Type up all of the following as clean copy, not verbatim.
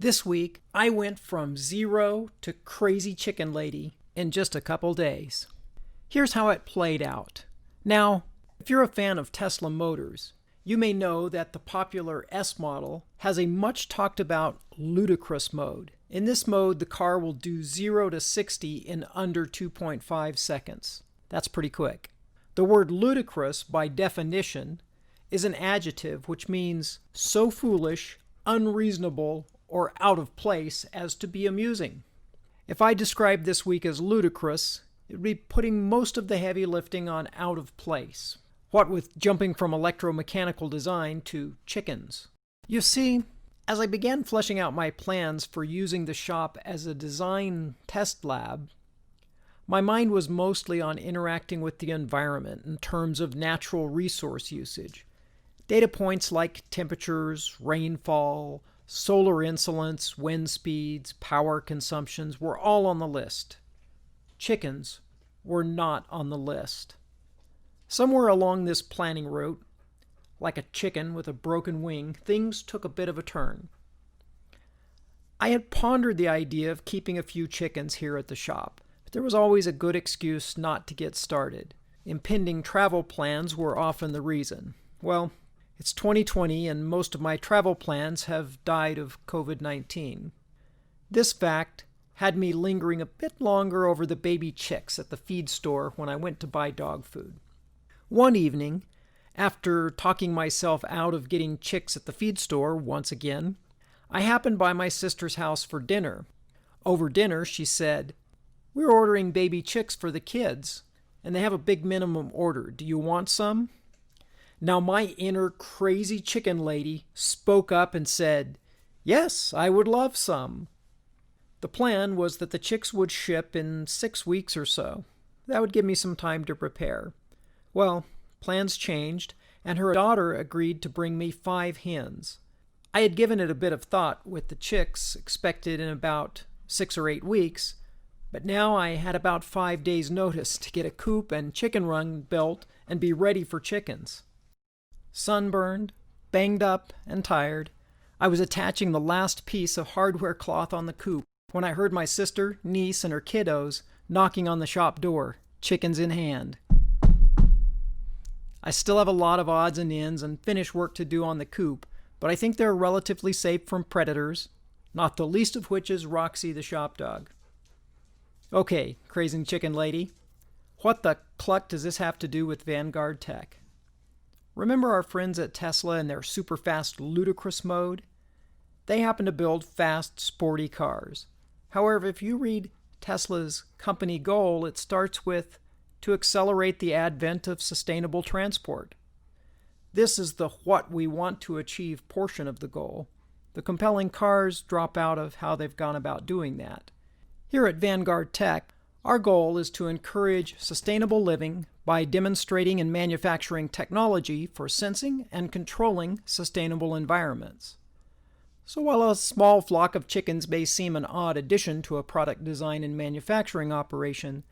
This week, I went from zero to crazy chicken lady in just a couple days. Here's how it played out. Now, if you're a fan of Tesla motors, you may know that the popular S model has a much talked about ludicrous mode. In this mode, the car will do 0 to 60 in under 2.5 seconds. That's pretty quick. The word ludicrous, by definition, is an adjective which means so foolish, unreasonable, or out of place as to be amusing. If I described this week as ludicrous, it would be putting most of the heavy lifting on out of place. What with jumping from electro-mechanical design to chickens. You see, as I began fleshing out my plans for using the shop as a design test lab, my mind was mostly on interacting with the environment in terms of natural resource usage. Data points like temperatures, rainfall, solar insolence, wind speeds, power consumptions were all on the list. Chickens were not on the list. Somewhere along this planning route, like a chicken with a broken wing, things took a bit of a turn. I had pondered the idea of keeping a few chickens here at the shop, but there was always a good excuse not to get started. Impending travel plans were often the reason. Well, it's 2020 and most of my travel plans have died of COVID-19. This fact had me lingering a bit longer over the baby chicks at the feed store when I went to buy dog food. One evening, after talking myself out of getting chicks at the feed store once again, I happened by my sister's house for dinner. Over dinner, she said, "We're ordering baby chicks for the kids, and they have a big minimum order. Do you want some?" Now my inner crazy chicken lady spoke up and said, "Yes, I would love some." The plan was that the chicks would ship in 6 weeks or so. That would give me some time to prepare. Well, plans changed, and her daughter agreed to bring me 5 hens. I had given it a bit of thought with the chicks expected in about 6 or 8 weeks, but now I had about 5 days' notice to get a coop and chicken run built and be ready for chickens. Sunburned, banged up, and tired, I was attaching the last piece of hardware cloth on the coop when I heard my sister, niece, and her kiddos knocking on the shop door, chickens in hand. I still have a lot of odds and ends and finish work to do on the coop, but I think they're relatively safe from predators, not the least of which is Roxy the shop dog. Okay, crazy chicken lady, what the cluck does this have to do with Vanguard Tech? Remember our friends at Tesla and their super fast ludicrous mode? They happen to build fast, sporty cars. However, if you read Tesla's company goal, it starts with to accelerate the advent of sustainable transport. This is the what we want to achieve portion of the goal. The compelling cars drop out of how they've gone about doing that. Here at Vanguard Tech, our goal is to encourage sustainable living by demonstrating and manufacturing technology for sensing and controlling sustainable environments. So while a small flock of chickens may seem an odd addition to a product design and manufacturing operation,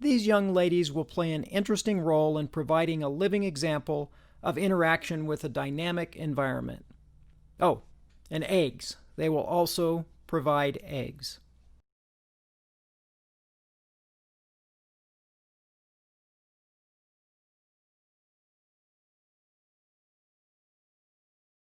these young ladies will play an interesting role in providing a living example of interaction with a dynamic environment. Oh, and eggs. They will also provide eggs.